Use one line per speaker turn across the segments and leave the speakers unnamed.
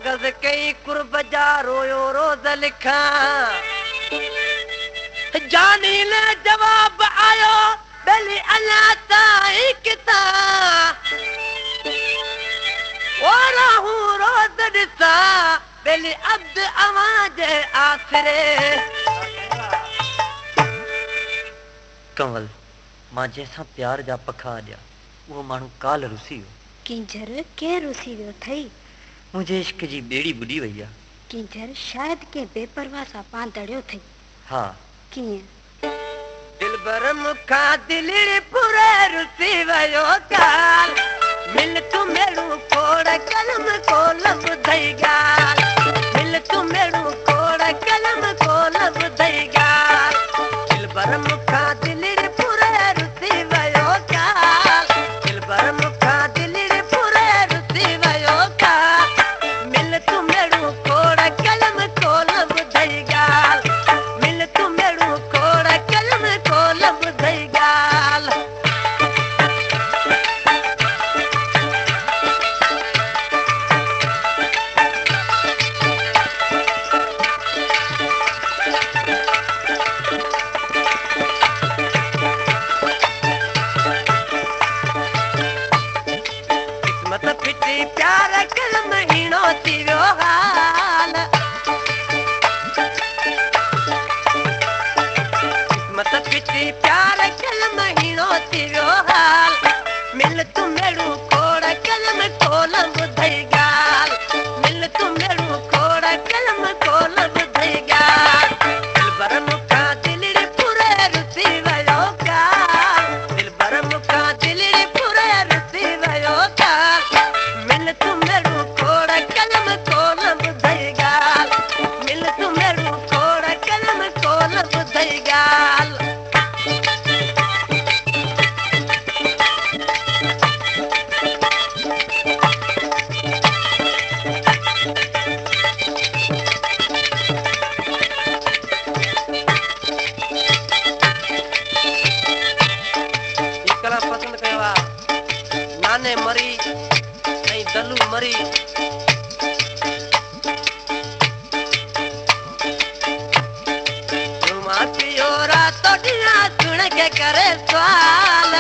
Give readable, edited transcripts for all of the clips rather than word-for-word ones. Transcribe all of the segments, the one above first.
कागज कई कुर्ब जा रोयो रोज लिखा जानी ने जवाब आयो बेली अल्लाह ताई किता और हूँ रोज दिसा बेली अब्द आवाज आसरे कंवल मां जैसा प्यार जा पखा दिया वो मानू काल रुसी हो
किंजर के रुसी वियो थई
मुझे इश्क जी बेड़ी बुडी वई आ
किंजर शायद के बेपरवाह सा पांदड़ियो थई
हाँ
किए
दिलबर मुखा दिलड़ी पूरे रुसी वयो काल मिल तू मेरू कोड़ कलम को लब दई गाल मिल तू मेरू कोड़ कलम को लब दई गाल दिलबर मुखा दिलड़ी पूरे रुसी वयो काल दिलबर मुखा दिलड़ी पूरे रुसी वयो काल मिल तू मेरू कोड़ कलम को लब दई गाल मिल तू मेरू कोड़ कलम को लब दई गाल किस्मत फिटी प्यार कलम हीणो थी वियो हाल किस्मत फिटी प्यार कलम हीणो थी वियो हाल मिल तू मेरू कोड़ कलम कोलम दई गाल मिल तू मेरू कोड़ कलम कोलम दई गाल दिलबर मुखा दिलड़ी पूरे रुसी वयो काल दिलबर मुखा दिलड़ी पूरे रुसी वयो काल मिल तू मेरू कोड़ कलम कोलम दई गाल मिल तू मेरू कोड़ कलम कोलम दई गाल ई कला पसंद कयो नाने मरी ऐं दलू मरी रुमा पियो रातो ॾींहं सुण के करे सवाल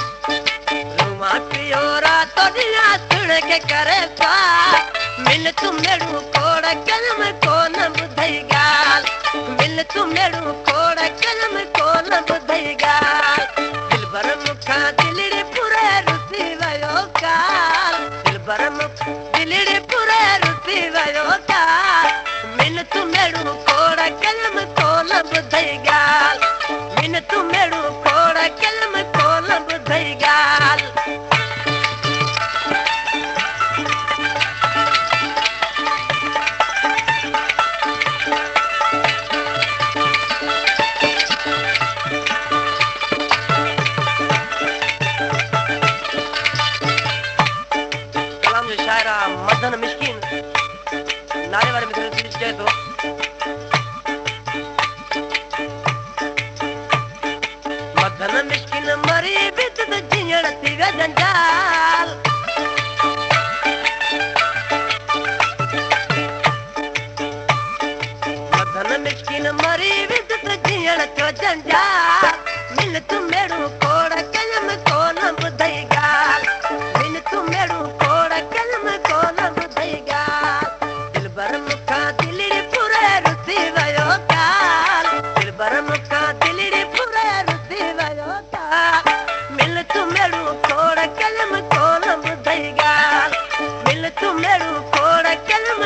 रुमा पियो रातो ॾींहं सुण के करे सवाल मिल तू मेरू कोड़ कलम को न ॿुधई गाल मिल तू मेरू कोड़ कलम को न ॿुधई गाल दिलबर मुखा दिलड़ी पूरे रुसी वयो काल दिलबर मुखा दिलड़ी पूरे रुसी वयो काल मिल तू मेरू कोड़ कलम को न ॿुधई गाल मिल तू मेरू कोड़ कलम को न ॿुधई गाल कलाम जो शायरा मदन मिस्किन नारे वाले मित्र से चहे तो मदन मिस्किन मरी बित जियण थी विया जंजाल मदन मिस्किन मरी बित जियण थियो जंजाल मिल तू मेरू कोड़ कलम को न ॿुधई गाल मिल तू मेरू कोड़ कलम को न ॿुधई गाल दिलबर मुखा दिलड़ी पूरे रुसी वयो काल दिलबर मुखा दिलड़ी पूरे रुसी वयो काल मिल तू मेरू कोड़ कलम को न ॿुधई गाल मिल तू मेरू कोड़ कलम